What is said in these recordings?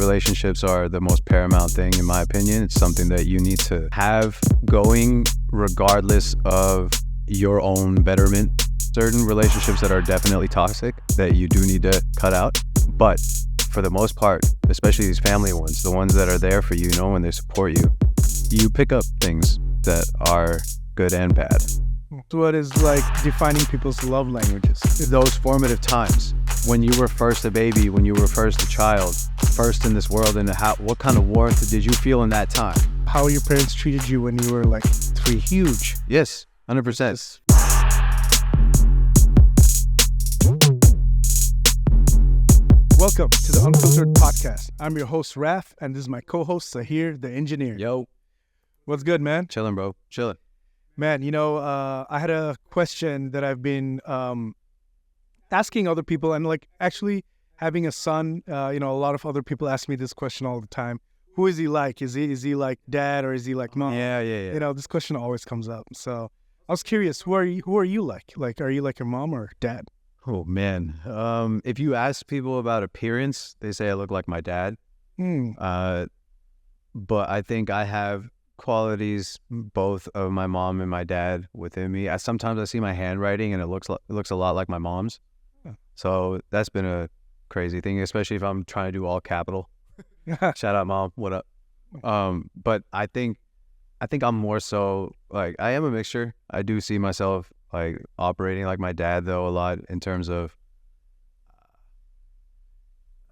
relationships are the most paramount thing, in my opinion. It's something that you need to have going regardless of your own betterment. Certain relationships that are definitely toxic that you do need to cut out. But for the most part, especially these family ones, the ones that are there for you, when they support you, you pick up things that are good and bad. So what is like defining people's love languages? Those formative times when you were first a baby, when you were first a child, first in this world, and what kind of warmth did you feel in that time? How your parents treated you when you were like 3? Huge. Yes, 100%. Welcome to the Unfiltered Podcast. I'm your host, Raf, and this is my co-host, Saheer, the engineer. Yo. What's good, man? Chilling, bro. Chilling. Man, I had a question that I've been asking other people, and like actually having a son, a lot of other people ask me this question all the time. Who is he like? Is he like dad or is he like mom? Yeah. This question always comes up. So I was curious, who are you like? Like, are you like your mom or dad? Oh, man. If you ask people about appearance, they say I look like my dad. But I think I have qualities both of my mom and my dad within me. Sometimes I see my handwriting and it looks a lot like my mom's. So that's been a crazy thing, especially if I'm trying to do all capital. Shout out, Mom. What up? But I think I'm more so like I am a mixture. I do see myself like operating like my dad though a lot in terms of,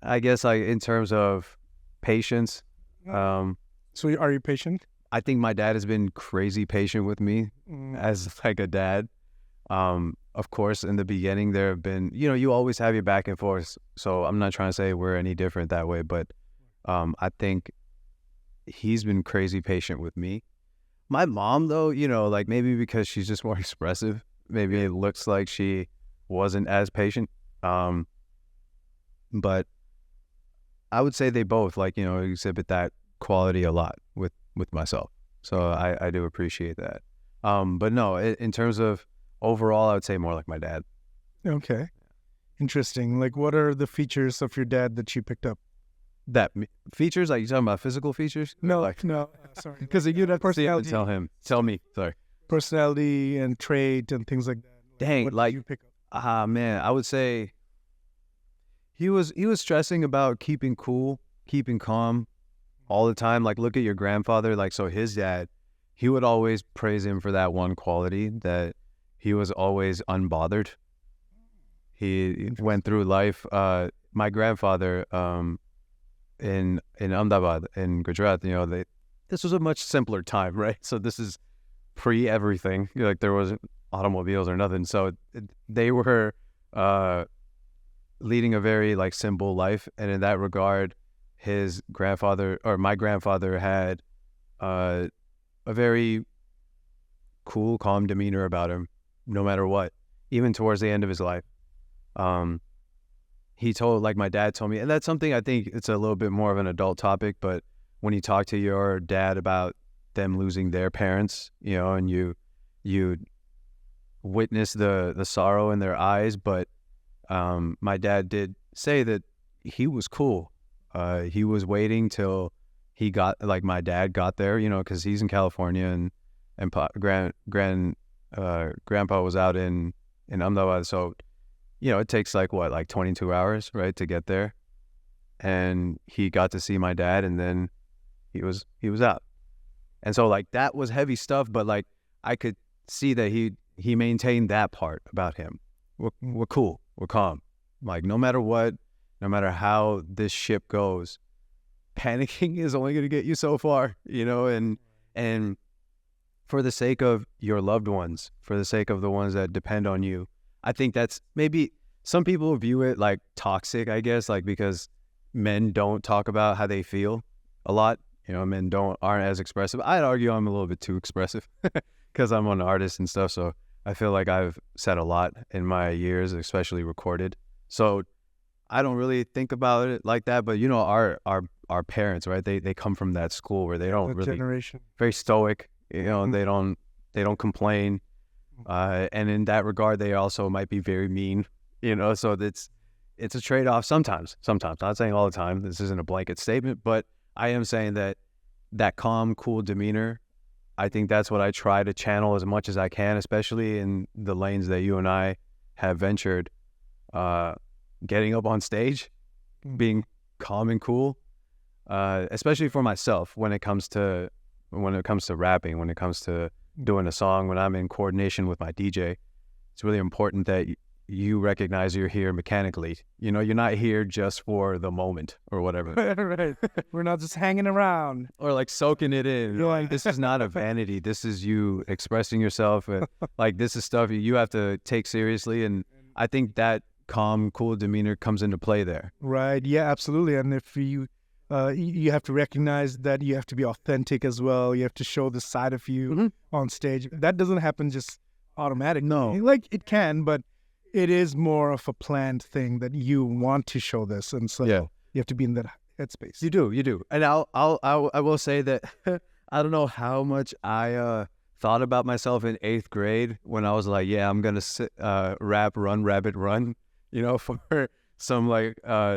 I guess like in terms of patience. So are you patient? I think my dad has been crazy patient with me as like a dad. Of course, in the beginning there have been, you always have your back and forth. So I'm not trying to say we're any different that way, but I think he's been crazy patient with me. My mom though, like maybe because she's just more expressive, maybe it looks like she wasn't as patient. But I would say they both exhibit that quality a lot with myself. So I do appreciate that. But no, in terms of overall, I would say more like my dad. Okay. Interesting. Like, what are the features of your dad that you picked up? Features? Like, you talking about physical features? No. Sorry. Because you have personality. Tell me. Sorry. Personality and trait and things like that. Dang, what like, did you pick up? Man, I would say he was stressing about keeping cool, keeping calm all the time. Like, look at your grandfather. Like, so his dad, he would always praise him for that one quality, that he was always unbothered. He went through life. My grandfather, in Ahmedabad, in Gujarat, this was a much simpler time, right? So this is pre everything. Like there wasn't automobiles or nothing. So they were leading a very like simple life, and in that regard, my grandfather had a very cool, calm demeanor about him, no matter what, even towards the end of his life. He told, like my dad told me, and that's something I think it's a little bit more of an adult topic, but when you talk to your dad about them losing their parents, and you witness the sorrow in their eyes, but my dad did say that he was cool. He was waiting till he got, like my dad got there, because he's in California and grandpa was out in Ahmedabad, so it takes like 22 hours, right, to get there. And he got to see my dad, and then he was out. And so like that was heavy stuff, but like I could see that he maintained that part about him. We're cool, we're calm. Like no matter what, no matter how this ship goes, panicking is only going to get you so far, and for the sake of your loved ones, for the sake of the ones that depend on you, I think that's maybe some people view it like toxic, I guess, like because men don't talk about how they feel a lot. Men aren't as expressive. I'd argue I'm a little bit too expressive because I'm an artist and stuff. So I feel like I've said a lot in my years, especially recorded. So I don't really think about it like that. But our parents, right? They come from that school where they don't really generation. Very stoic. They don't complain. And in that regard, they also might be very mean, so it's a trade-off sometimes. Sometimes, not saying all the time. This isn't a blanket statement, but I am saying that calm, cool demeanor, I think that's what I try to channel as much as I can, especially in the lanes that you and I have ventured. Getting up on stage, being calm and cool, especially for myself when it comes to rapping, when it comes to doing a song, when I'm in coordination with my DJ, it's really important that you recognize you're here mechanically. You know, you're not here just for the moment or whatever. Right. We're not just hanging around. Or like soaking it in. Like, this is not a vanity. This is you expressing yourself. And like, this is stuff you have to take seriously. And I think that calm, cool demeanor comes into play there. Right. Yeah, absolutely. And if you have to recognize that you have to be authentic as well. You have to show the side of you on stage. That doesn't happen just automatically. No. Like, it can, but it is more of a planned thing that you want to show this. And so you have to be in that headspace. You do. And I will say that I don't know how much I thought about myself in 8th grade when I was like, yeah, I'm going to rap, run, rabbit, run, you know, for some like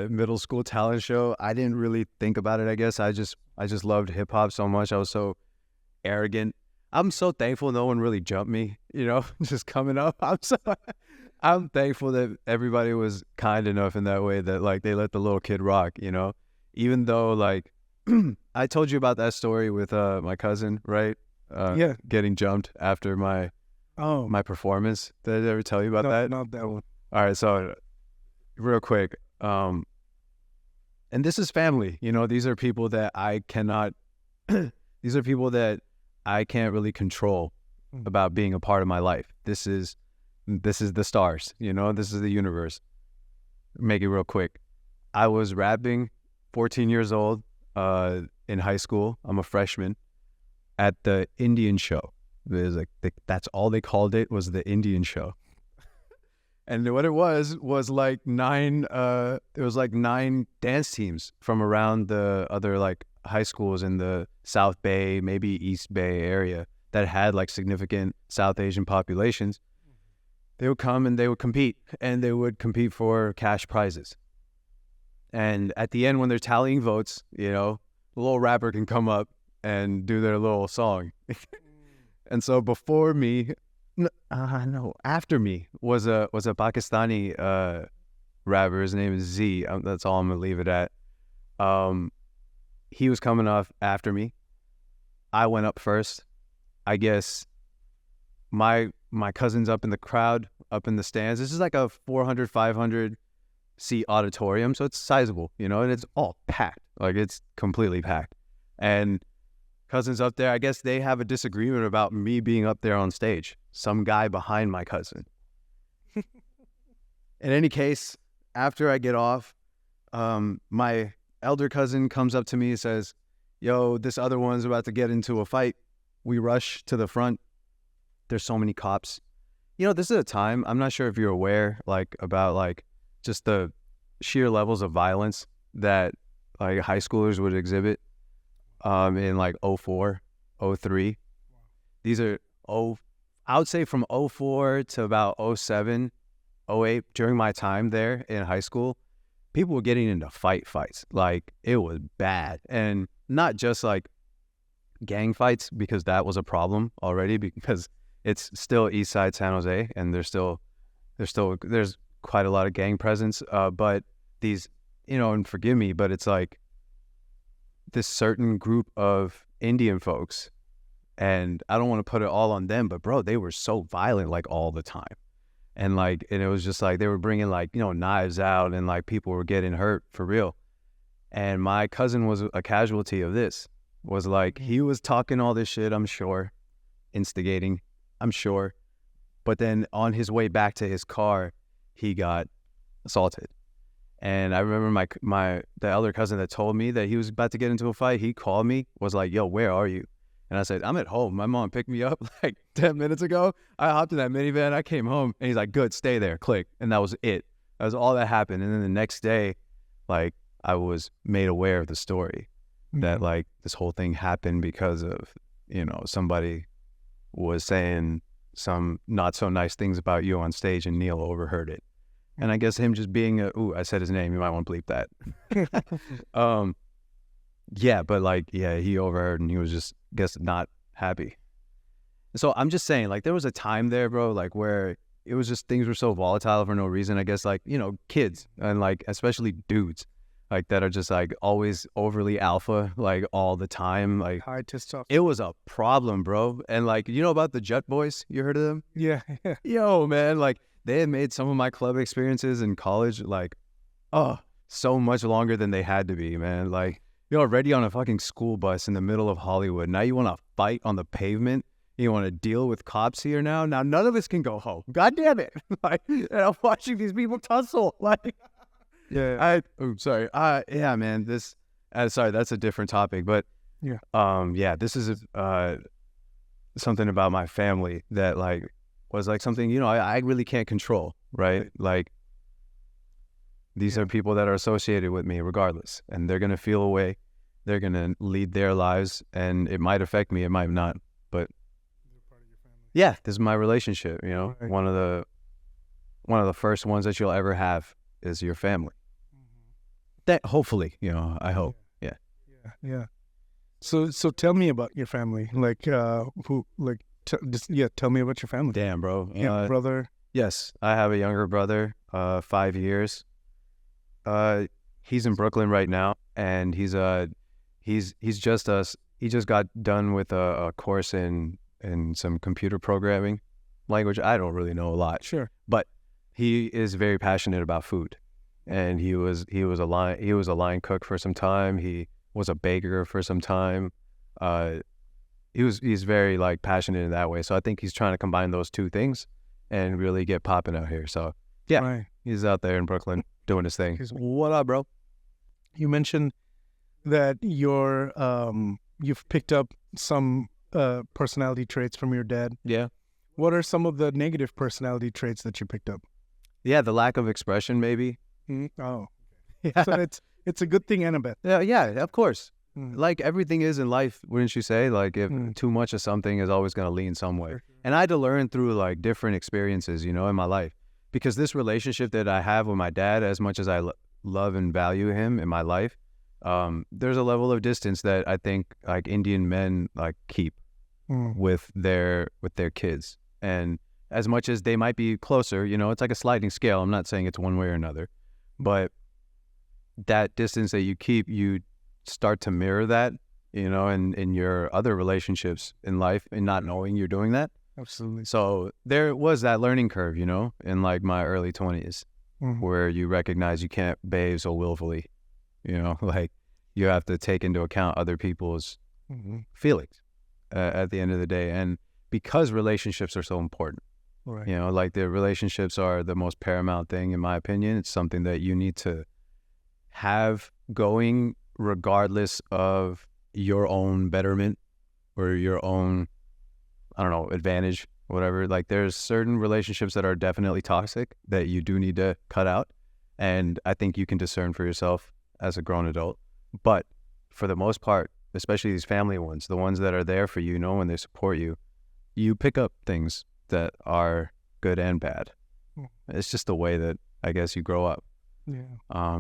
middle school talent show. I didn't really think about it, I guess. I just loved hip hop so much. I was so arrogant. I'm so thankful no one really jumped me, you know, just coming up. I'm thankful that everybody was kind enough in that way that like they let the little kid rock, you know, even though like I told you about that story with my cousin, right? Getting jumped after my performance. Did I ever tell you about that? Not that one. All right, so real quick, and this is family, you know, these are people that I cannot these are people that I can't really control about being a part of my life. This is the stars, you know, this is the universe. Make it real quick. I was rapping, 14 years old, in high school. I'm a freshman at the Indian show. There's like that's all they called it, was the Indian show. And what it was like 9 dance teams from around the other like high schools in the South Bay, maybe East Bay area that had like significant South Asian populations. They would come and they would compete, and they would compete for cash prizes. And at the end, when they're tallying votes, you know, the little rapper can come up and do their little song. And so before me, after me was a Pakistani rapper. His name is Z. That's all I'm gonna leave it at. He was coming off after me. I went up first. I guess my cousin's up in the crowd, up in the stands. This is like a 400, 500 seat auditorium, so it's sizable, you know, and it's all packed. Like, it's completely packed. And cousin's up there. I guess they have a disagreement about me being up there on stage. Some guy behind my cousin. In any case, after I get off, my elder cousin comes up to me and says, yo, this other one's about to get into a fight. We rush to the front. There's so many cops. You know, this is a time, I'm not sure if you're aware, like, about, like, just the sheer levels of violence that, like, high schoolers would exhibit in, like, 04, 03. These are, I would say from 04 to about 07, 08, during my time there in high school, people were getting into fights. Like, it was bad. And not just, like, gang fights, because that was a problem already, because it's still East Side San Jose, and there's quite a lot of gang presence. But these, you know, and forgive me, but it's like this certain group of Indian folks, and I don't want to put it all on them, but bro, they were so violent, like, all the time. And like, and it was just like, they were bringing, like, you know, knives out, and like people were getting hurt for real. And my cousin was a casualty of this. Was like, he was talking all this shit, I'm sure, instigating, I'm sure. But then on his way back to his car, he got assaulted. And I remember the elder cousin that told me that he was about to get into a fight, he called me, was like, yo, where are you? And I said, I'm at home. My mom picked me up like 10 minutes ago. I hopped in that minivan. I came home. And he's like, good, stay there, click. And that was it. That was all that happened. And then the next day, like, I was made aware of the story. That, like, this whole thing happened because of, you know, somebody was saying some not so nice things about you on stage, and Neil overheard it. And I guess him just being I said his name, you might want to bleep that. Yeah, but like, yeah, he overheard and he was just, guess, not happy. So I'm just saying, like, there was a time there, bro, like where it was just things were so volatile for no reason. I guess, like, you know, kids and like especially dudes, like that are just like always overly alpha, like all the time. Like high testosterone. it was a problem, bro. And like, you know about the Jut Boys? You heard of them? Yeah. Yo, man, like they had made some of my club experiences in college like, so much longer than they had to be, man. Like you're already on a fucking school bus in the middle of Hollywood. Now you want to fight on the pavement. You want to deal with cops here now. Now none of us can go home. God damn it! Like, and I'm watching these people tussle. Like, Yeah. sorry. Yeah, man. This. Sorry, that's a different topic. But Yeah. yeah. This is something about my family that like was like something, you know, I really can't control. Right. Like these are people that are associated with me regardless, and they're gonna feel a way. They're gonna lead their lives, and it might affect me. It might not. But yeah, this is my relationship, you know. Right. One of the first ones that you'll ever have is your family. That hopefully, you know, I hope. Yeah. Yeah. So tell me about your family. Like who like tell me about your family. Damn, bro. Yeah, brother. Yes, I have a younger brother, 5 years. He's in Brooklyn right now, and he just got done with a course in some computer programming language. I don't really know a lot. Sure. But he is very passionate about food. And he was a line cook for some time. He was a baker for some time. He's very like passionate in that way. So I think he's trying to combine those two things and really get popping out here. So yeah, Right. he's out there in Brooklyn doing his thing. What up, bro? You mentioned that you've picked up some personality traits from your dad. Yeah. What are some of the negative personality traits that you picked up? Yeah, the lack of expression, maybe. Oh, Yeah. so it's a good thing and a bad. Yeah, of course. Mm. Like everything is in life, wouldn't you say? Like if too much of something is always going to lean some way. And I had to learn through like different experiences, you know, in my life. Because this relationship that I have with my dad, as much as I love and value him in my life, there's a level of distance that I think like Indian men like keep with their kids. And as much as they might be closer, you know, it's like a sliding scale. I'm not saying it's one way or another, but that distance that you keep, you start to mirror that, you know, in your other relationships in life and not knowing you're doing that. Absolutely. So there was that learning curve, you know, in like my early 20s where you recognize you can't behave so willfully, you know, like you have to take into account other people's feelings at the end of the day. And because relationships are so important, Right. you know, like the relationships are the most paramount thing, in my opinion. It's something that you need to have going regardless of your own betterment or your own, I don't know, advantage, whatever. Like there's certain relationships that are definitely toxic that you do need to cut out. And I think you can discern for yourself as a grown adult. But for the most part, especially these family ones, the ones that are there for you, you know, when they support you, you pick up things that are good and bad. It's just the way that I guess you grow up. Yeah.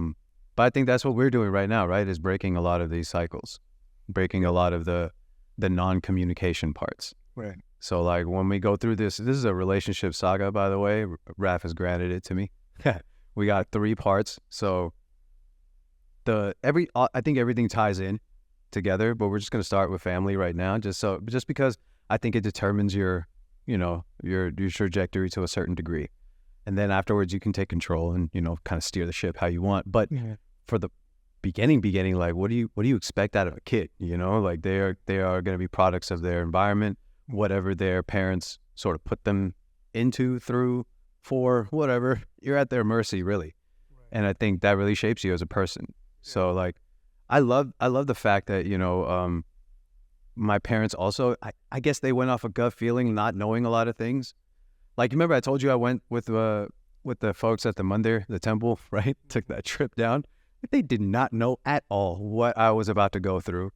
But I think that's what we're doing right now, right? Is breaking a lot of these cycles, breaking a lot of the non-communication parts. Right. So like when we go through this is a relationship saga, by the way. Raf has granted it to me. We got 3 parts. So I think everything ties in together, but we're just going to start with family right now, just because I think it determines your trajectory to a certain degree. And then afterwards you can take control and, you know, kind of steer the ship how you want. But for the beginning, like, what do you expect out of a kid? You know, like they are going to be products of their environment, whatever their parents sort of put them into, through, for, whatever. You're at their mercy, really. Right. And I think that really shapes you as a person. So like, I love the fact that, you know, my parents also, I guess they went off a gut feeling, not knowing a lot of things. Like, remember I told you I went with the folks at the Mandir, the temple, right? Took that trip down. They did not know at all what I was about to go through.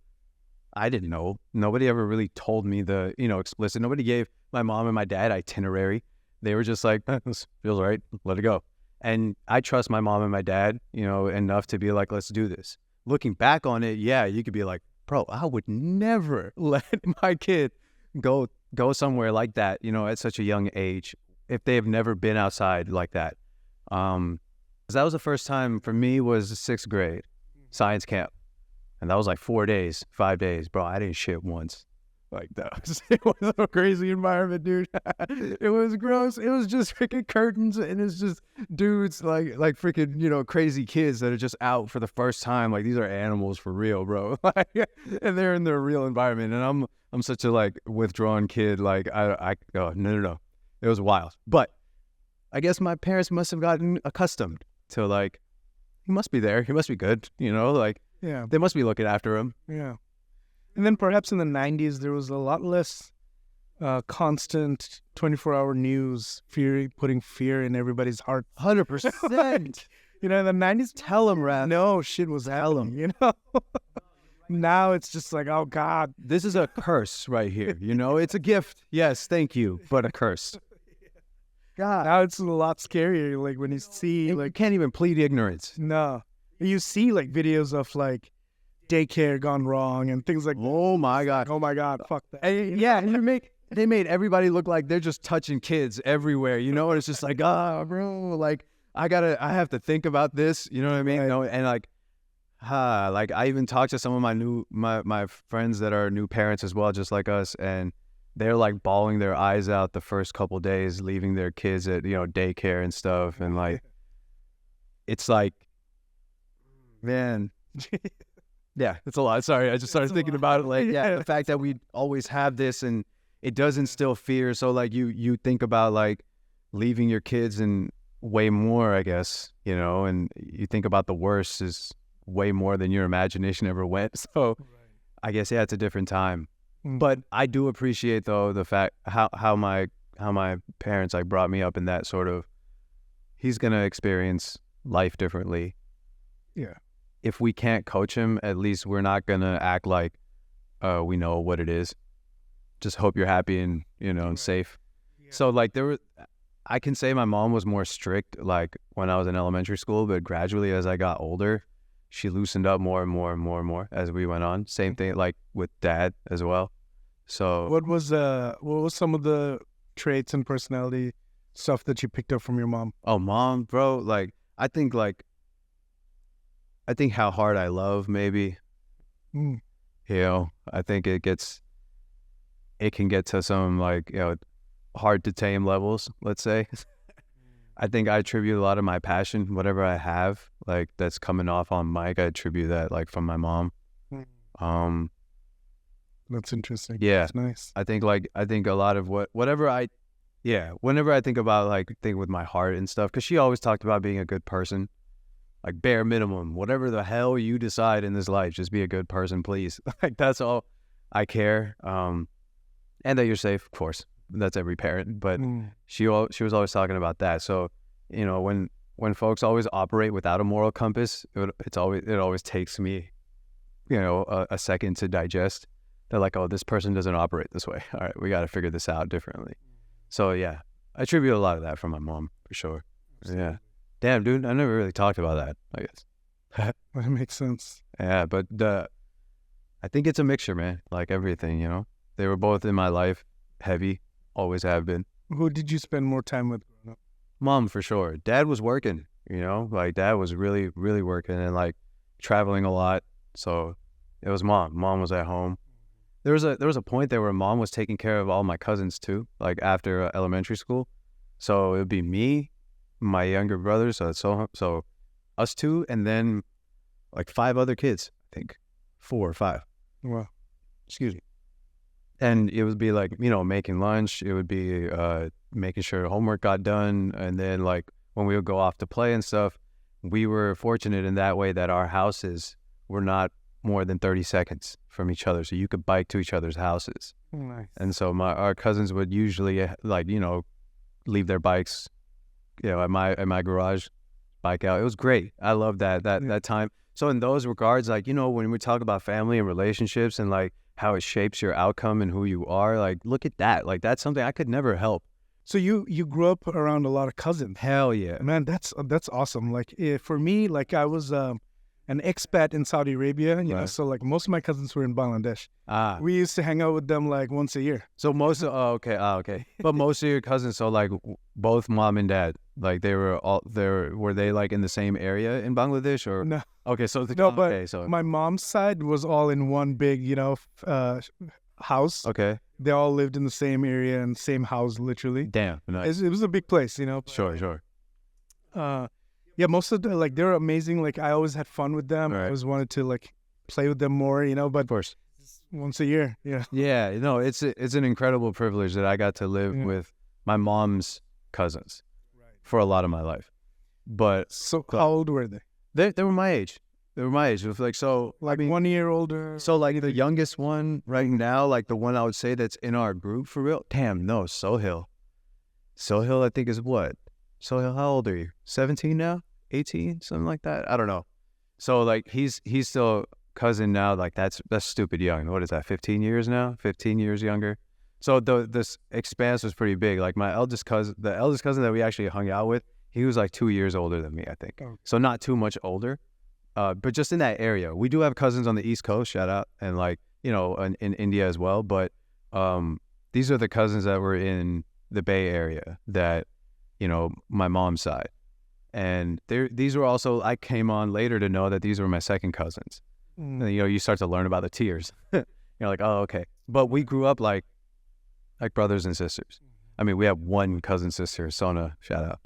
I didn't know. Nobody ever really told me the, you know, explicit. Nobody gave my mom and my dad itinerary. They were just like, this feels right. Let it go. And I trust my mom and my dad, you know, enough to be like, let's do this. Looking back on it, yeah, you could be like, bro, I would never let my kid go somewhere like that, you know, at such a young age, if they have never been outside like that. 'Cause that was the first time for me, was 6th grade science camp. And that was like 4 days, 5 days. Bro, I didn't shit once. Like, it was a crazy environment, dude. It was gross. It was just freaking curtains, and it's just dudes like freaking, you know, crazy kids that are just out for the first time. Like, these are animals for real, bro. Like, and they're in their real environment. And I'm such a like withdrawn kid. Like, oh, no. It was wild. But I guess my parents must have gotten accustomed to, like, he must be there. He must be good. You know, like, Yeah. they must be looking after him. Yeah. And then perhaps in the 90s, there was a lot less constant 24-hour news, putting fear in everybody's heart. 100%. You know, in the 90s, Tell him, Raf. no shit was happening, you know? Now it's just like, oh, God. This is a curse right here. You know, it's a gift. Yes, thank you, but a curse. God. Now it's a lot scarier, like, when you see, You like, can't even plead ignorance. no. You see, like, videos of, like, daycare gone wrong and things like that. Oh my God. Oh, my God, fuck that. And yeah, they made everybody look like they're just touching kids everywhere, you know? And it's just like, bro, like, I have to think about this, you know what I mean? Right. You know, and like I even talked to some of my friends that are new parents as well, just like us, and they're like bawling their eyes out the first couple days leaving their kids at, you know, daycare and stuff. And like, it's like, man, yeah, it's a lot. Sorry, I just started thinking about it. Like, yeah, the fact that we always have this, and it does instill fear. So like, you think about like leaving your kids and way more, I guess, you know, and you think about the worst is way more than your imagination ever went. So I guess, yeah, it's a different time. But I do appreciate, though, the fact how my parents like brought me up in that sort of, he's gonna experience life differently. Yeah. If we can't coach him, at least we're not gonna act like we know what it is. Just hope you're happy and, you know, and safe. Yeah. So like, I can say my mom was more strict like when I was in elementary school, but gradually as I got older, she loosened up more and more and more and more as we went on. Same thing like with dad as well. So What was some of the traits and personality stuff that you picked up from your mom? oh, mom, bro, like I think how hard I love, maybe, Mm. you know, I think it can get to some like, you know, hard to tame levels, let's say. I think I attribute a lot of my passion, whatever I have, like that's coming off on mic, I attribute that like from my mom. That's interesting. Yeah. That's nice. I think a lot of whenever I think about like thing with my heart and stuff, because she always talked about being a good person, like bare minimum, whatever the hell you decide in this life, just be a good person, please. Like that's all I care. And that you're safe, of course. That's every parent, but she was always talking about that. So, you know, when folks always operate without a moral compass, it always takes me, you know, a second to digest. They're like, oh, this person doesn't operate this way. All right, we got to figure this out differently. So yeah, I attribute a lot of that from my mom for sure. Yeah, damn, dude, I never really talked about that, I guess. That makes sense. Yeah, but I think it's a mixture, man. Like everything, you know, they were both in my life, heavy, always have been. Who did you spend more time with growing up? Mom, for sure. Dad was working, you know, like dad was really, really working and like traveling a lot. So it was mom. Mom was at home. There was a point there where mom was taking care of all my cousins too, like after elementary school. So it would be me, my younger brother, so us two, and then like 5 other kids, I think 4 or 5. Wow. Excuse me. And it would be like, you know, making lunch. It would be making sure homework got done. And then like when we would go off to play and stuff, we were fortunate in that way that our houses were not more than 30 seconds from each other. So you could bike to each other's houses. Nice. And so our cousins would usually like, you know, leave their bikes, you know, at my garage, bike out. It was great. I loved that time. So in those regards, like, you know, when we talk about family and relationships and like how it shapes your outcome and who you are, like, look at that. Like, that's something I could never help So you grew up around a lot of cousins. Hell yeah. Man, that's awesome. Like for me, like I was an expat in Saudi Arabia, you know, Right. so like most of my cousins were in Bangladesh. Ah, We used to hang out with them like once a year. so most of, okay. But most of your cousins, so like both mom and dad, like they were all there, were they like in the same area in Bangladesh or? No, Okay, so no, but okay, so my mom's side was all in one big, you know, house. okay, They all lived in the same area and same house, literally. damn, nice. It was a big place, you know. Sure. Yeah, most of the like they're amazing. Like I always had fun with them. I Right. always wanted to like play with them more, you know. But Of course. once a year, yeah. Yeah, no, it's an incredible privilege that I got to live Yeah. with my mom's cousins for a lot of my life. But So how old were they? they were my age. They were my age. It was like so. Like 1 year older. So like the youngest one right now, like the one I would say that's in our group for real. Damn, no, Sohail. Sohail, I think is what? Sohail, how old are you? 17 now? 18? Something like that? I don't know. So like he's still cousin now. Like that's stupid young. What is that? 15 years now? 15 years younger. So this expanse was pretty big. Like my eldest cousin, the eldest cousin that we actually hung out with, he was like 2 years older than me, I think. Oh. So not too much older. But just in that area, we do have cousins on the East Coast, shout out, and like, you know, in India as well. But these are the cousins that were in the Bay Area that, you know, my mom's side. And these were also, I came on later to know that these were my second cousins. Mm. And, you know, you start to learn about the tiers. You're like, oh, okay. But we grew up like brothers and sisters. I mean, we have one cousin sister, Sona, shout out.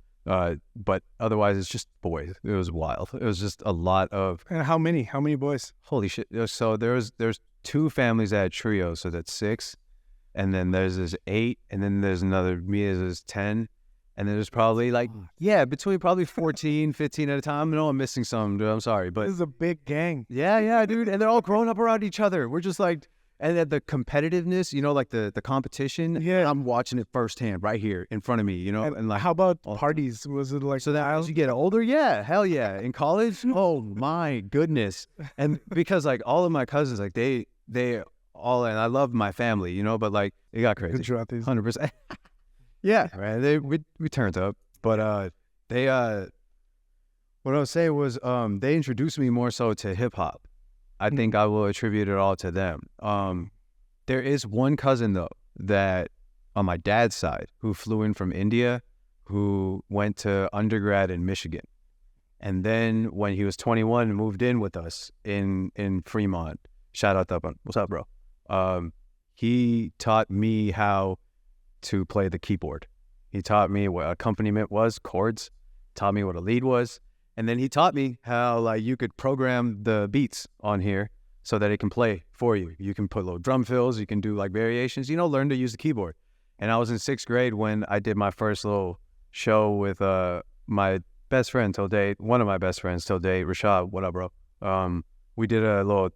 But otherwise, it's just boys. It was wild. It was just a lot of And how many? How many boys? holy shit. So there's 2 families that had trios, so that's 6, and then there's this 8, and then there's another me is 10, and then there's probably like between probably 14, 15 at a time. I know I'm missing some, dude. I'm sorry, but This is a big gang. yeah, dude, and they're all growing up around each other. We're just like. And then the competitiveness, you know, like the competition, Yeah. I'm watching it firsthand right here in front of me, you know, and like How about all- parties? Was it like so that as you get older, yeah, hell yeah. In college, oh my goodness. And because like all of my cousins, like they all, and I love my family, you know, but like it got crazy, Gujaratis? 100%. Yeah, right. We turned up, but they what I was saying was they introduced me more so to hip hop. I think I will attribute it all to them. There is one cousin though that on my dad's side who flew in from India, who went to undergrad in Michigan, and then when he was 21, moved in with us in Fremont. Shout out Tapan. What's up, bro? He taught me how to play the keyboard. He taught me what accompaniment was, chords. Taught me what a lead was. And then he taught me how like you could program the beats on here so that it can play for you. You can put little drum fills, you can do like variations, you know, learn to use the keyboard. And I was in 6th grade when I did my first little show with my best friend till date, one of my best friends till date, Rashad. What up, bro? We did a little,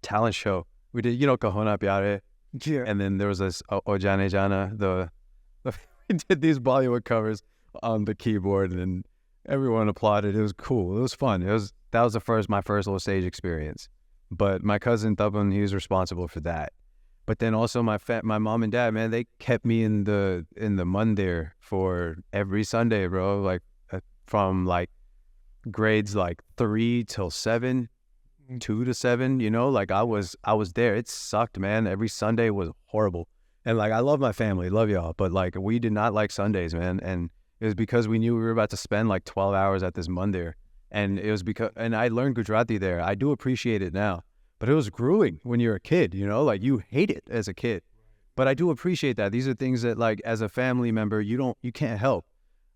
talent show. We did, you know, Kahona Pyare. Yeah. And then there was this Ojane Jana, we did these Bollywood covers on the keyboard and everyone applauded. It was cool. It was fun. That was my first little stage experience. But my cousin Tapan, he was responsible for that. But then also my mom and dad, man, they kept me in the mandir for every Sunday, bro. Like from like grades like 3 till 7, 2 to 7. You know, like I was there. It sucked, man. Every Sunday was horrible. And like I love my family, love y'all, but like we did not like Sundays, man. And it was because we knew we were about to spend like 12 hours at this mandir. And it was and I learned Gujarati there. I do appreciate it now, but it was grueling when you're a kid, you know, like you hate it as a kid. But I do appreciate that. These are things that like as a family member, you can't help.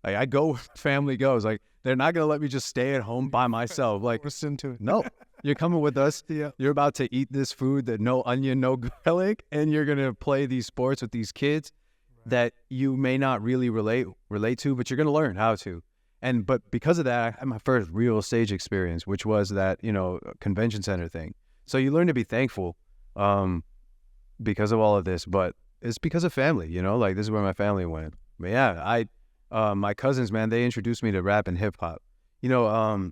Like I go where family goes. Like they're not going to let me just stay at home by myself. Like, Listen to it. no, you're coming with us. Yeah. You're about to eat this food that no onion, no garlic, and you're going to play these sports with these kids that you may not really relate to, but you're going to learn how to. But because of that, I had my first real stage experience, which was that, you know, convention center thing. So you learn to be thankful because of all of this, but it's because of family, you know, like this is where my family went. But yeah, my cousins, man, they introduced me to rap and hip hop. You know,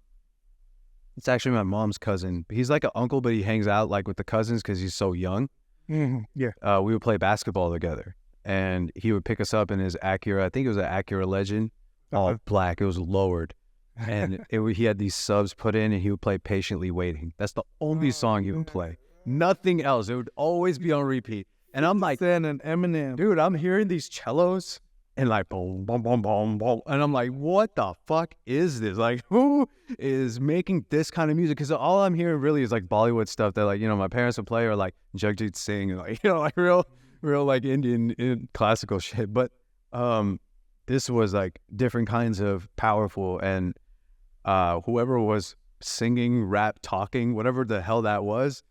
it's actually my mom's cousin. He's like an uncle, but he hangs out like with the cousins because he's so young. Mm-hmm. Yeah. We would play basketball together. and he would pick us up in his Acura. I think it was an Acura Legend, all black. It was lowered. And he had these subs put in, and he would play Patiently Waiting. That's the only song he would play. Nothing else. It would always be on repeat. And I'm like, then an Eminem. dude, I'm hearing these cellos and like boom, boom, boom, boom, boom. And I'm like, what the fuck is this? Like, who is making this kind of music? Because all I'm hearing really is like Bollywood stuff that, like, you know, my parents would play, or like Jagjit Singh, and like, you know, like real like Indian classical shit. But this was like different kinds of powerful, and whoever was singing, rap, talking, whatever the hell that was,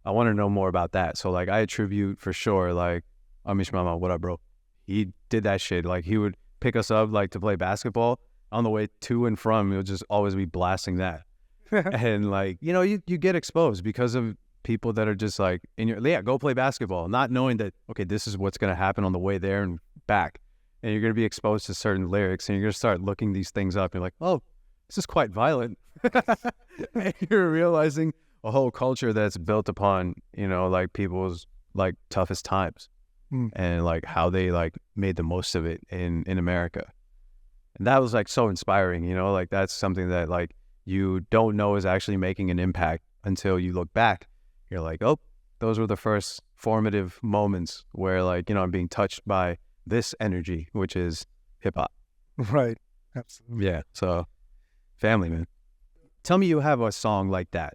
I want to know more about that. So like I attribute for sure, like, Amish Mama, what up, bro? He did that shit. Like he would pick us up like to play basketball. On the way to and from, it would just always be blasting that. And like, you know, you get exposed because of people that are just like, go play basketball, not knowing that, okay, this is what's going to happen on the way there and back. And you're going to be exposed to certain lyrics, and you're going to start looking these things up. You're like, oh, this is quite violent. And you're realizing a whole culture that's built upon, you know, like people's like toughest times and like how they like made the most of it in America. And that was like so inspiring, you know, like that's something that like you don't know is actually making an impact until you look back. You're like, oh, those were the first formative moments where, like, you know, I'm being touched by this energy, which is hip hop. Right. Absolutely. Yeah. So family, man. Tell me you have a song like that.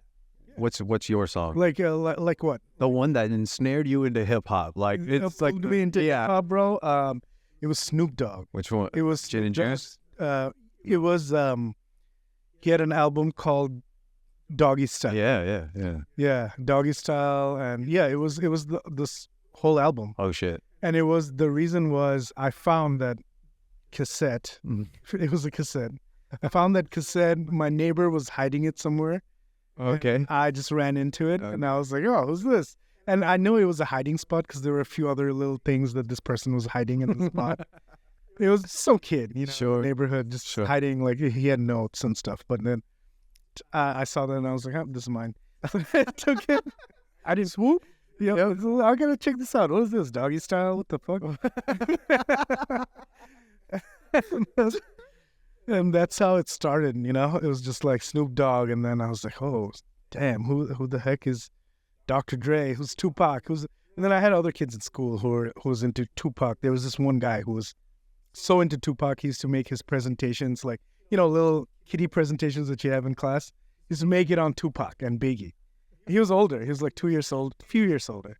What's your song? Like what? The one that ensnared you into hip hop. Like it's like me into hip hop, bro. It was Snoop Dogg. Which one? It was Gin and Juice. It was he had an album called Doggy Style. Yeah. Doggy Style, and it was this whole album. Oh shit. And the reason was I found that cassette. It was a cassette. I found that cassette. My neighbor was hiding it somewhere. Okay. I just ran into it, and I was like, oh, who's this? And I knew it was a hiding spot because there were a few other little things that this person was hiding in the spot. It was some kid, you know, neighborhood, just hiding, like he had notes and stuff. But then I saw that, and I was like, oh, this is mine. I took it. I didn't swoop. I gotta check this out. What is this, Doggy Style? What the fuck? And that's how it started, you know? It was just like Snoop Dogg, and then I was like, oh, damn, who the heck is Dr. Dre? Who's Tupac? And then I had other kids in school who was into Tupac. There was this one guy who was so into Tupac, he used to make his presentations, like, you know, little kiddie presentations that you have in class. He used to make it on Tupac and Biggie. He was older. He was like 2 years old, a few years older.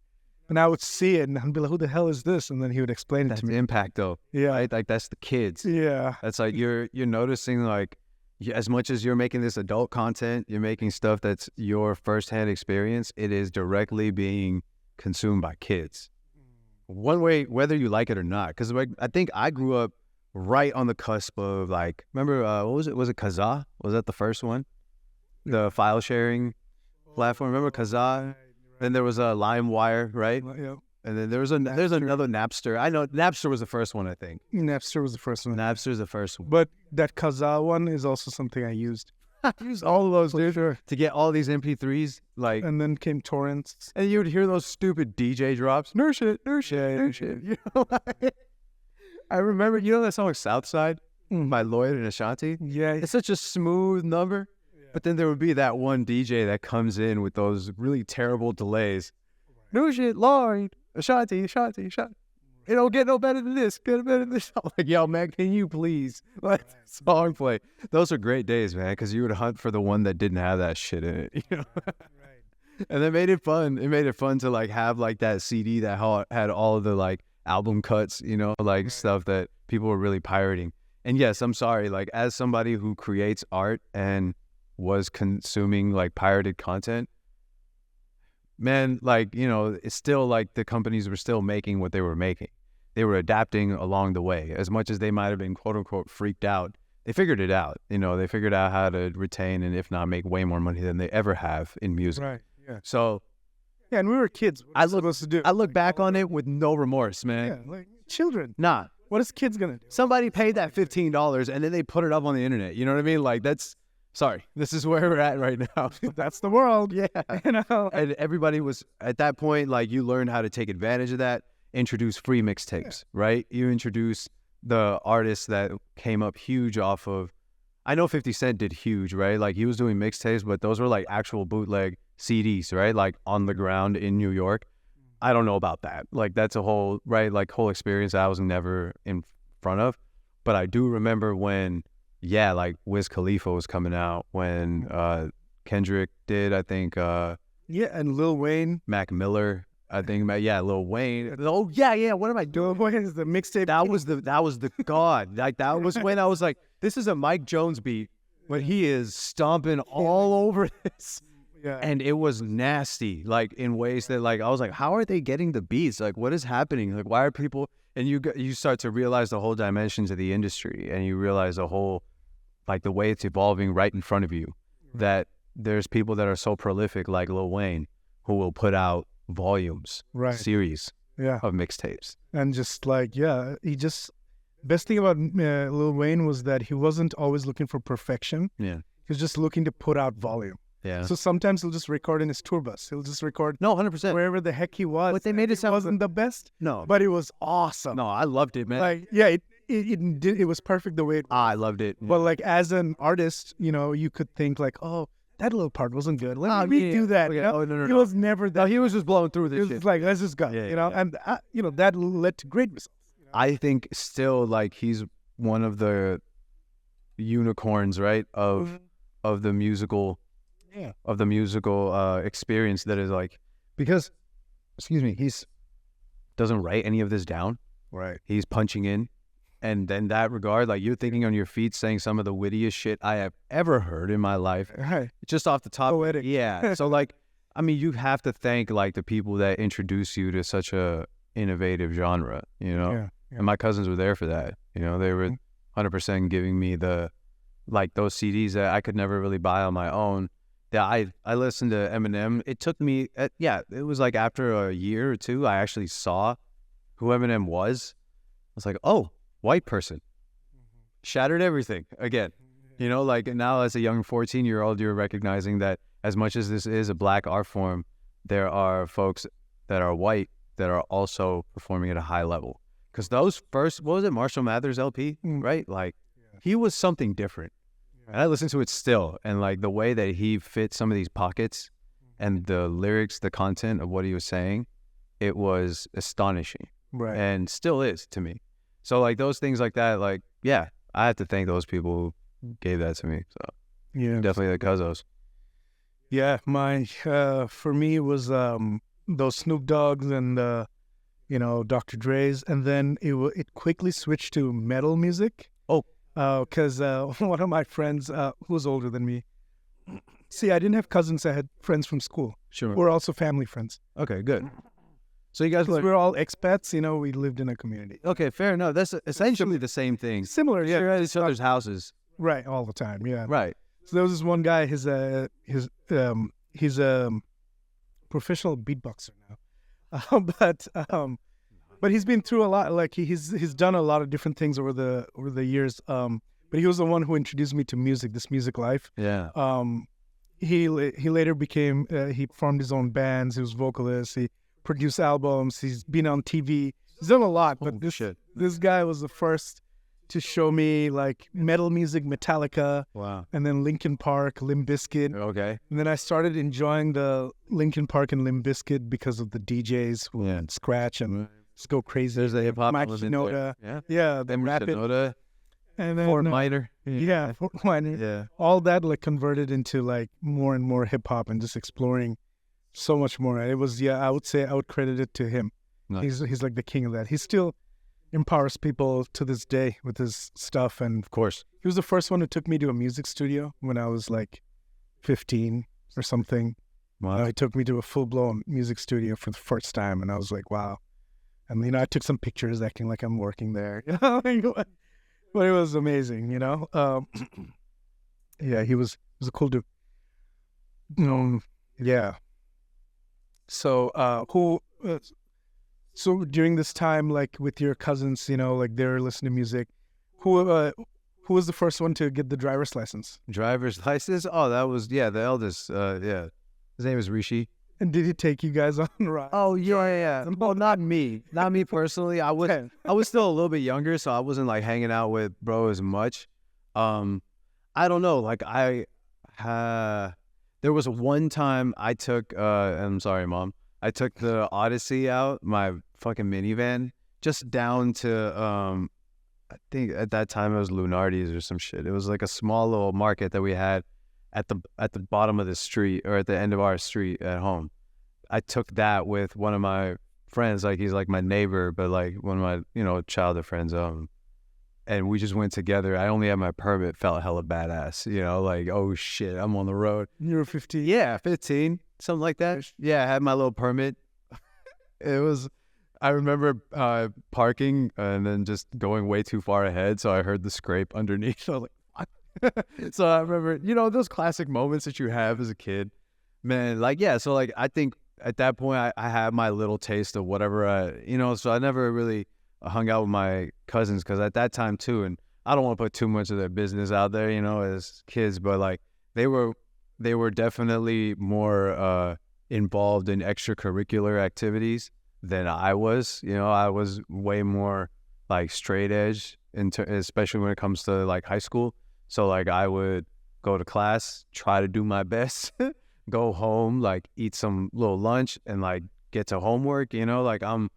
And I would see it, and I'd be like, who the hell is this? And then he would explain it to me. That's impact, though. Yeah. Right? Like, that's the kids. Yeah. That's like, you're noticing, like, as much as you're making this adult content, you're making stuff that's your firsthand experience, it is directly being consumed by kids. One way, whether you like it or not. Because, like, I think I grew up right on the cusp of, like, remember, what was it? Was it Kazaa? Was that the first one? The file sharing platform. Remember Kazaa? Then there was a LimeWire, right? Yeah. And then there's another Napster. I know Napster was the first one, I think. Napster was the first one. Napster's the first one. But that Kazaa one is also something I used. I used all of those, dude. Sure. To get all these MP3s, like. And then came torrents. And you would hear those stupid DJ drops. Nurse it. You know, like, I remember, you know that song Southside by Lloyd and Ashanti? Yeah. It's such a smooth number. But then there would be that one DJ that comes in with those really terrible delays. No shit, Lloyd, Ashanti. It don't get no better than this. Get better than this. I'm like, yo, man, can you please let the song play? Those are great days, man, because you would hunt for the one that didn't have that shit in it. You know? Right. And that made it fun. It made it fun to like have like that CD that had all of the like album cuts, you know, like stuff that people were really pirating. And yes, I'm sorry, like as somebody who creates art and was consuming like pirated content, man, like, you know, it's still like the companies were still making what they were making. They were adapting along the way. As much as they might have been quote unquote freaked out, they figured it out. You know, they figured out how to retain and if not make way more money than they ever have in music. Right. Yeah. So yeah, and we were kids. I look back on it with no remorse, man. Yeah, like children. Nah. What is kids gonna do? Somebody paid that $15 and then they put it up on the internet. You know what I mean? Like sorry, this is where we're at right now. That's the world. Yeah. You know? And everybody was, at that point, like, you learned how to take advantage of that. introduce free mixtapes, right? You introduce the artists that came up huge off of, I know 50 Cent did huge, right? Like he was doing mixtapes, but those were like actual bootleg CDs, right? Like on the ground in New York. I don't know about that. Like that's a whole, right? Like whole experience I was never in front of. But I do remember when, yeah, like Wiz Khalifa was coming out, when Kendrick did, I think. Yeah, and Lil Wayne. Mac Miller, I think. Yeah, Lil Wayne. Oh, yeah. What am I doing? Lil Wayne is the mixtape. That was the god. Like that was when I was like, this is a Mike Jones beat, but he is stomping all over this. Yeah. And it was nasty, like in ways that like I was like, how are they getting the beats? Like what is happening? Like why are people? And you start to realize the whole dimensions of the industry, and you realize the whole, like the way it's evolving right in front of you. That there's people that are so prolific like Lil Wayne who will put out volumes, series of mixtapes. And just like, best thing about Lil Wayne was that he wasn't always looking for perfection. Yeah. He was just looking to put out volume. Yeah. So sometimes he'll just record in his tour bus. He'll just record 100%. wherever the heck he was. But they made it sound wasn't the best. No. But it was awesome. No, I loved it, man. Like, yeah, it was perfect the way it was. I loved it. But like as an artist, you could think like, oh, that little part wasn't good. Let me do that. Okay. Oh, no. He was never that. No, he was just blowing through this He was shit. just like, let's just go. And that led to great results. I think still like he's one of the unicorns, right? Of the musical experience that is like, because, he's doesn't write any of this down. Right. He's punching in. And then that regard, like you're thinking on your feet, saying some of the wittiest shit I have ever heard in my life. Right. Just off the top. Poetic. Yeah. So like, I mean, you have to thank like the people that introduce you to such a innovative genre, Yeah. And my cousins were there for that. They were 100% giving me like those CDs that I could never really buy on my own. That I listened to Eminem. It took me, it was like after a year or two, I actually saw who Eminem was. I was like, oh, white person. Shattered everything again. Like now as a young 14-year-old, you're recognizing that as much as this is a black art form, there are folks that are white that are also performing at a high level. Because those first, what was it, Marshall Mathers LP, right? Like, he was something different. And I listen to it still. And like the way that he fit some of these pockets and the lyrics, the content of what he was saying, it was astonishing. Right. And still is to me. So like those things like that, like, yeah, I have to thank those people who gave that to me. So yeah, definitely the Cuzzos. Yeah, for me it was those Snoop Dogg's and Dr. Dre's, and then it quickly switched to metal music. Because one of my friends who was older than me. See, I didn't have cousins. I had friends from school. Sure. We're also family friends. Okay, good. So you guys we're all expats. We lived in a community. Okay, fair enough. That's essentially the same thing. Similar, yeah. You're at each other's houses. Right, all the time, yeah. Right. So there was this one guy. He's a professional beatboxer now, but he's been through a lot. Like he's done a lot of different things over the years. But he was the one who introduced me to music, this music life. Yeah. He later became. He formed his own bands. He was vocalist. He produced albums. He's been on TV. He's done a lot. But this guy was the first to show me like metal music, Metallica. Wow. And then Linkin Park, Limp Bizkit. Okay. And then I started enjoying the Linkin Park and Limp Bizkit because of the DJs who would scratch and just go crazy. There's a hip hop Mike Shinoda. Yeah. Then Rapid. Shinoda. And then Fort Minor. Yeah, Fort Minor. Yeah. All that like converted into like more and more hip hop and just exploring so much more. It was I would say I would credit it to him. Nice. He's like the king of that. He still empowers people to this day with his stuff, and of course he was the first one who took me to a music studio when I was like 15 or something. Wow. He took me to a full-blown music studio for the first time, and I was like, wow. And I took some pictures acting like I'm working there. But it was amazing, Yeah, he was a cool dude. Yeah. So so during this time, like with your cousins, like they're listening to music, who was the first one to get the driver's license? Driver's license? Oh, that was the eldest. Yeah, his name is Rishi. And did he take you guys on rides? Oh yeah. Well, not me personally. I was still a little bit younger, so I wasn't like hanging out with bro as much. I don't know. Like there was one time I took. I'm sorry, mom. I took the Odyssey out, my fucking minivan, just down to I think at that time it was Lunardi's or some shit. It was like a small little market that we had at the bottom of the street, or at the end of our street at home. I took that with one of my friends, like he's like my neighbor, but like one of my, childhood friends. And we just went together. I only had my permit, felt hella badass, like, oh shit, I'm on the road. You were 15? Yeah, 15, something like that. Yeah, I had my little permit. I remember parking and then just going way too far ahead, so I heard the scrape underneath. So I was like, so I remember, those classic moments that you have as a kid, man. Like, yeah. So like, I think at that point, I had my little taste of whatever so I never really hung out with my cousins because at that time too, and I don't want to put too much of their business out there, as kids, but like they were definitely more involved in extracurricular activities than I was. I was way more like straight edge, especially when it comes to like high school. So like I would go to class, try to do my best, go home, like eat some little lunch and like get to homework, like and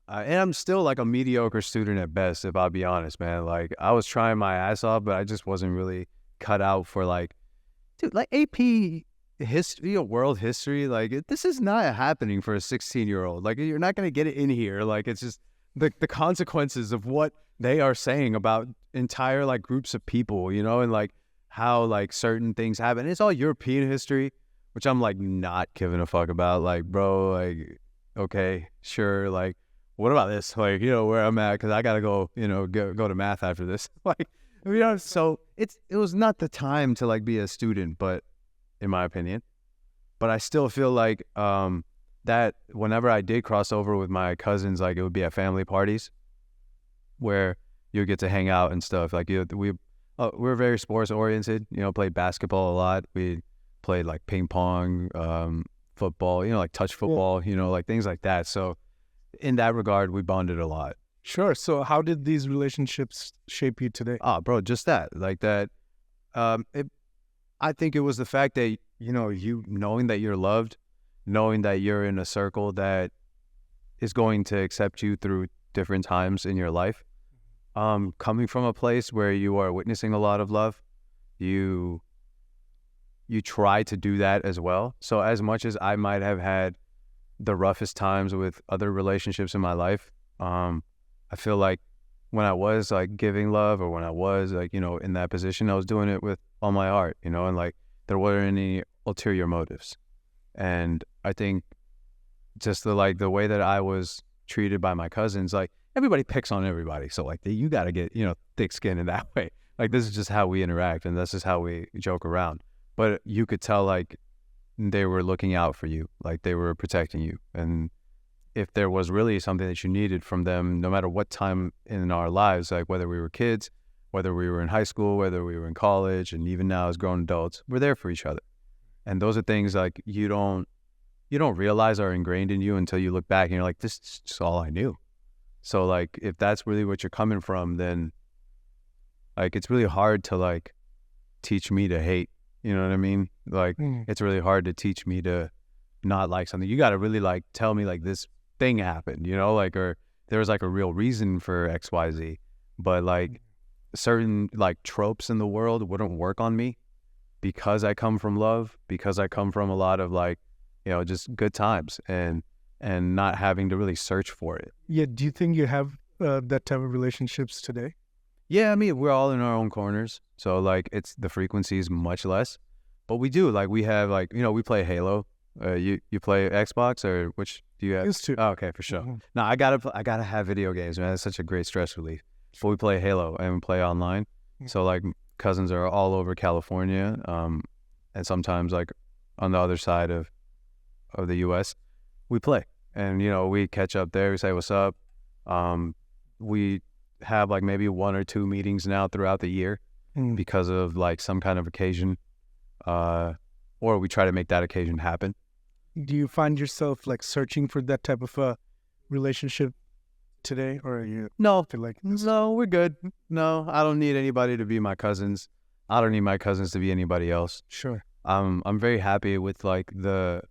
I'm still like a mediocre student at best, if I'll be honest, man. Like I was trying my ass off, but I just wasn't really cut out for like, dude, like AP history, world history. Like this is not happening for a 16-year-old. Like you're not going to get it in here. Like it's just the consequences of what they are saying about entire like groups of people, and like how like certain things happen. It's all European history, which I'm like not giving a fuck about. Like, bro, like, okay, sure. Like, what about this? Like, where I'm at, because I gotta go, go to math after this. Like, so it was not the time to like be a student, but in my opinion, but I still feel like that whenever I did cross over with my cousins, like it would be at family parties where you get to hang out and stuff. Like we're very sports oriented, played basketball a lot. We played like ping pong, football, like touch football, like things like that. So in that regard, we bonded a lot. Sure. So how did these relationships shape you today? Oh, bro, just that. Like that. I think it was the fact that, you knowing that you're loved, knowing that you're in a circle that is going to accept you through different times in your life. Coming from a place where you are witnessing a lot of love, you try to do that as well. So as much as I might have had the roughest times with other relationships in my life, I feel like when I was like giving love, or when I was like, in that position, I was doing it with all my heart, and like there weren't any ulterior motives. And I think just the way that I was treated by my cousins, like everybody picks on everybody. So like you got to get, thick skin in that way. Like this is just how we interact, and this is how we joke around. But you could tell like they were looking out for you, like they were protecting you. And if there was really something that you needed from them, no matter what time in our lives, like whether we were kids, whether we were in high school, whether we were in college, and even now as grown adults, we're there for each other. And those are things like you don't realize are ingrained in you until you look back and you're like, this is just all I knew. So like, if that's really what you're coming from, then like, it's really hard to like teach me to hate, you know what I mean? Like, it's really hard to teach me to not like something. You got to really like tell me like this thing happened, like, or there was like a real reason for X, Y, Z, but like certain like tropes in the world wouldn't work on me because I come from love, because I come from a lot of like, just good times and not having to really search for it. Yeah. Do you think you have that type of relationships today? Yeah, I mean, we're all in our own corners. So like the frequency is much less, but we do like, we have like, we play Halo. You play Xbox, or which do you have? Used to. Oh, okay, for sure. No, I gotta have video games, man. It's such a great stress relief. But we play Halo and we play online. So like cousins are all over California, and sometimes like on the other side of the U.S. we play, and we catch up there. We say what's up. We have like maybe 1 or 2 meetings now throughout the year because of like some kind of occasion, or we try to make that occasion happen. do you find yourself like searching for that type of a relationship today, or you No, feel like no, we're good. No, I don't need anybody to be my cousins. I don't need my cousins to be anybody else. sure? I'm very happy with like the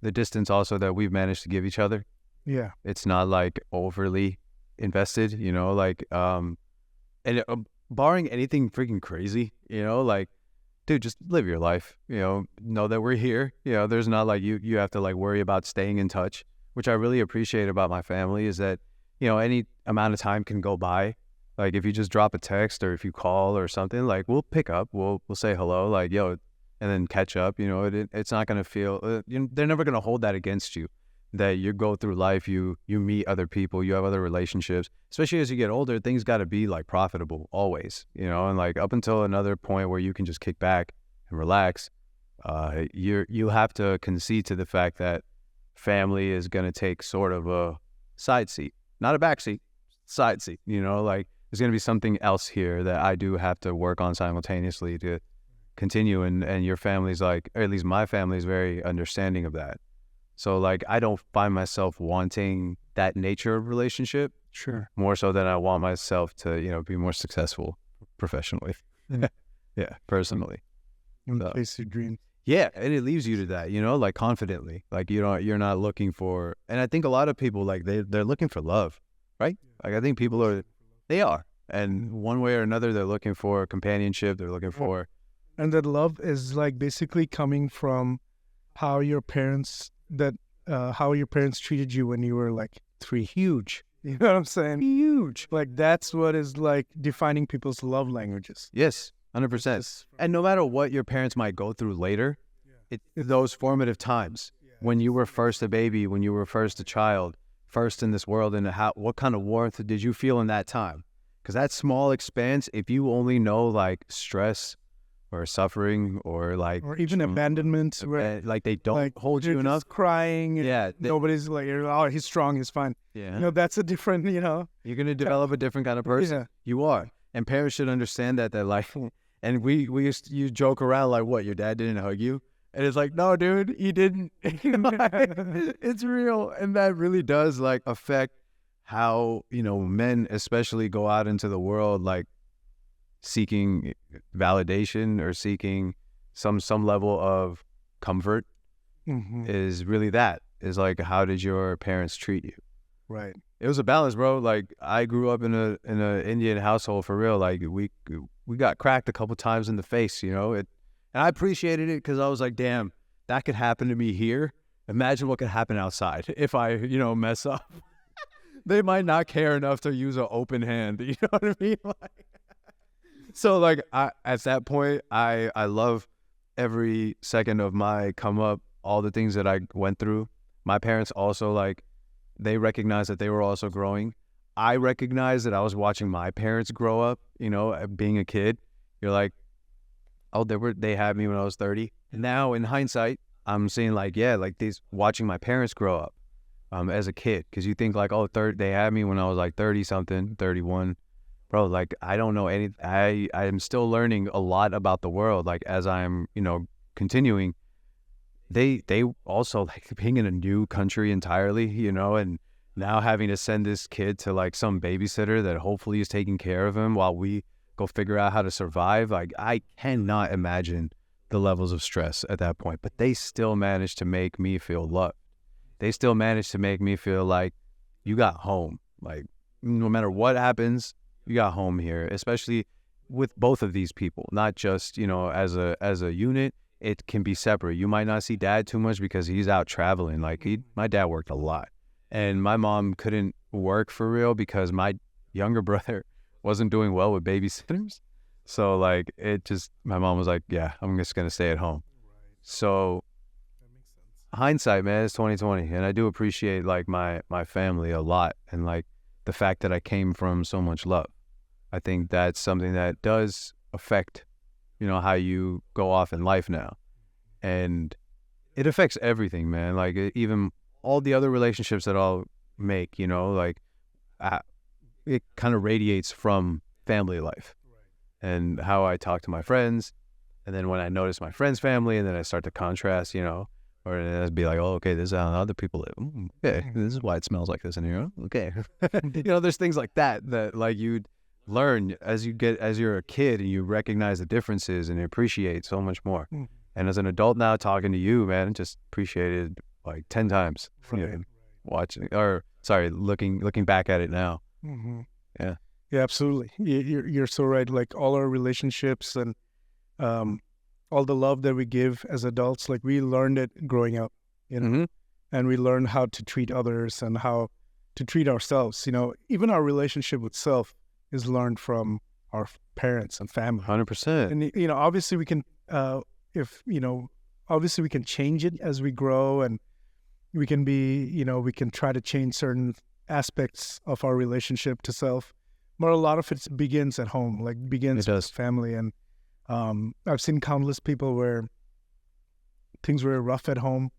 distance also that we've managed to give each other. Yeah, It's not like overly invested, like and barring anything freaking crazy, like dude, just live your life, know that we're here. There's not like you have to like worry about staying in touch, which I really appreciate about my family is that, any amount of time can go by. Like if you just drop a text or if you call or something, like we'll pick up, we'll say hello, like yo, and then catch up. It's not gonna feel they're never gonna hold that against you. That you go through life, you meet other people, you have other relationships. Especially as you get older, things got to be like profitable always, and like up until another point where you can just kick back and relax, you have to concede to the fact that family is gonna take sort of a side seat, not a back seat, side seat. Like there's gonna be something else here that I do have to work on simultaneously to continue, and your family's like, or at least my family is very understanding of that. So like I don't find myself wanting that nature of relationship sure. more so than I want myself to, be more successful professionally. Yeah. Yeah, personally. And So, chase your dreams. yeah, and it leaves you to that, like confidently. Like you're not looking for, and I think a lot of people like they're looking for love, right? Like I think people they are. And one way or another they're looking for companionship, they're looking for And that love is like basically coming from how your parents treated you when you were like 3. Huge. You know what I'm saying? Huge. Like that's what is like defining people's love languages. yes, 100%. And no matter what your parents might go through later, it's those formative times when you were first a baby, when you were first a child, first in this world, and what kind of warmth did you feel in that time? Because that small expanse, if you only know like stress or suffering or like Or even abandonment, where like they don't like hold you're you just enough. crying. And Yeah, nobody's like, oh, he's strong, he's fine. yeah. That's a different, You're gonna develop a different kind of person. Yeah. You are, and parents should understand that like, and you joke around like, what, your dad didn't hug you? And it's like, no, dude, he didn't. It's real, and that really does like affect how men especially go out into the world like seeking validation or seeking some level of comfort. Is really that is like, how did your parents treat you? Right. It was a balance, bro. Like I grew up in a Indian household for real. Like we got cracked a couple times in the face, and I appreciated it because I was like, damn, that could happen to me here. Imagine what could happen outside if I mess up. They might not care enough to use an open hand. You know what I mean? Like, so like at that point, I love every second of my come up, all the things that I went through. My parents also like, they recognized that they were also growing. I recognized that I was watching my parents grow up, being a kid. You're like, oh, they had me when I was 30. Now in hindsight, I'm seeing like, yeah, like watching my parents grow up as a kid. Because you think like, oh, they had me when I was like 30 something, 31. Bro, like I don't know I am still learning a lot about the world. Like as I'm, continuing, they also like being in a new country entirely, and now having to send this kid to like some babysitter that hopefully is taking care of him while we go figure out how to survive. Like I cannot imagine the levels of stress at that point, but they still managed to make me feel loved. They still managed to make me feel like you got home. Like no matter what happens, you got home here, especially with both of these people, not just, as a unit. It can be separate. You might not see dad too much because he's out traveling. Like my dad worked a lot, and my mom couldn't work for real because my younger brother wasn't doing well with babysitters. So like my mom was like, yeah, I'm just going to stay at home. So hindsight, man, it's 2020. And I do appreciate like my family a lot. And like the fact that I came from so much love. I think that's something that does affect, how you go off in life now. And it affects everything, man. Like even all the other relationships that I'll make, like it kind of radiates from family life and how I talk to my friends. And then when I notice my friends' family, and then I start to contrast, Or it'd be like, oh, okay, this is how other people live. Okay, this is why it smells like this in here. Okay. There's things like that like you'd learn as you're a kid and you recognize the differences and appreciate so much more. And as an adult now talking to you, man, just appreciated like 10 times. Watching, or sorry, looking back at it now. Yeah. Yeah, absolutely. You're so right. Like all our relationships and all the love that we give as adults, like we learned it growing up, and we learned how to treat others and how to treat ourselves. Even our relationship with self is learned from our parents and family. 100%. And obviously we can, obviously we can change it as we grow, and we can be, we can try to change certain aspects of our relationship to self. But a lot of it begins at home, like begins with family. And I've seen countless people where things were rough at home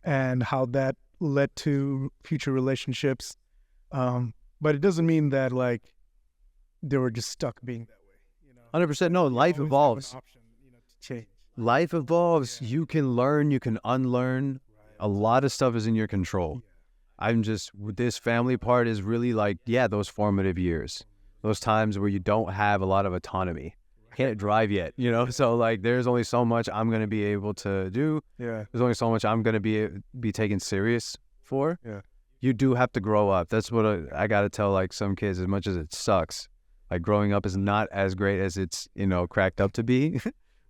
and how that led to future relationships. But it doesn't mean that like they were just stuck being that way. 100%. No, life evolves. Option, to change. Life evolves. Yeah. You can learn, you can unlearn. A lot of stuff is in your control. This family part is really like, those formative years, those times where you don't have a lot of autonomy. Can't drive yet, so like there's only so much I'm going to be able to do. There's only so much I'm going to be taken serious for. You do have to grow up. That's what I got to tell like some kids, as much as it sucks, like growing up is not as great as it's cracked up to be,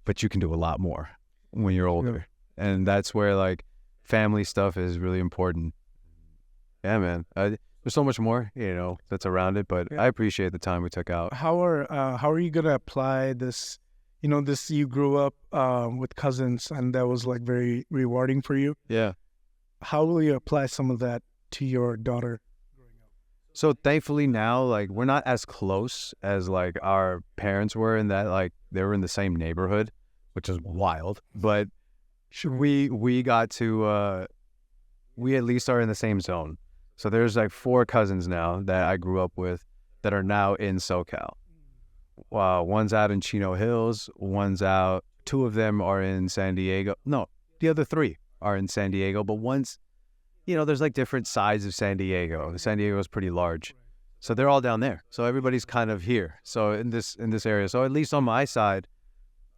but you can do a lot more when you're older. And that's where like family stuff is really important. Yeah, man. There's so much more, that's around it, but I appreciate the time we took out. How are you gonna apply this? You grew up with cousins, and that was like very rewarding for you. Yeah. How will you apply some of that to your daughter growing up? So thankfully now, like we're not as close as like our parents were, in that like they were in the same neighborhood, which is wild. But we got to we at least are in the same zone. So there's like 4 cousins now that I grew up with that are now in SoCal. One's out in Chino Hills, one's out, 2 of them are in San Diego. No, the other 3 are in San Diego, but one's, there's like different sides of San Diego. San Diego is pretty large. So they're all down there. So everybody's kind of here. So in this area. So at least on my side,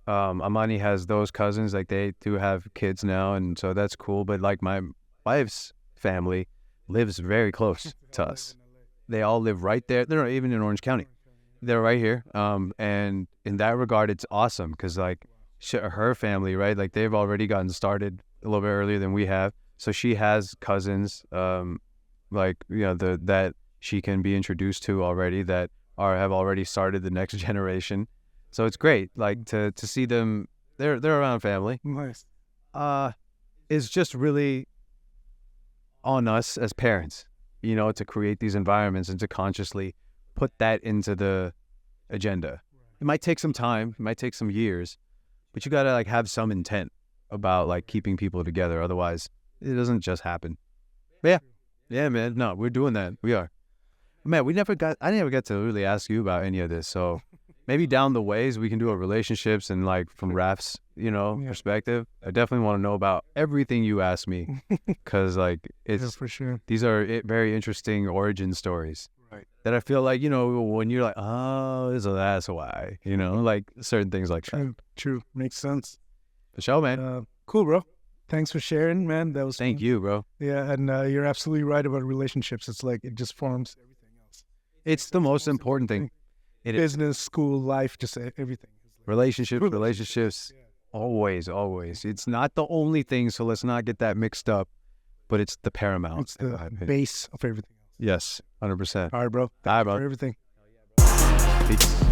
Amani has those cousins, like they do have kids now, and so that's cool. But like my wife's family lives very close to us. They all live right there. They're not even in Orange County. They're right here. And in that regard, it's awesome because like her family, right? Like they've already gotten started a little bit earlier than we have. So she has cousins, that she can be introduced to already that have already started the next generation. So it's great, like to see them. They're around family. Nice. It's just really on us as parents, to create these environments and to consciously put that into the agenda. It might take some time, it might take some years, but you gotta like have some intent about like keeping people together. Otherwise, it doesn't just happen. But yeah, man. No, we're doing that. We are. Man, I never got to really ask you about any of this. So maybe down the ways we can do a relationships and like from Raf's, perspective. I definitely want to know about everything you ask me because like it's for sure. These are very interesting origin stories. Right. That I feel like, when you're like, oh, so that's why, like certain things like that. True. Makes sense. For sure, man. Cool, bro. Thanks for sharing, man. That was Thank you, bro. Yeah, and you're absolutely right about relationships. It's like it just forms everything else. It's the most important thing. Business, school, life, just everything. Relationships. Yeah. Always. It's not the only thing, so let's not get that mixed up, but it's the paramount. It's the base of everything else. Yes, 100%. All right, bro. Bye, bro. For everything. Peace.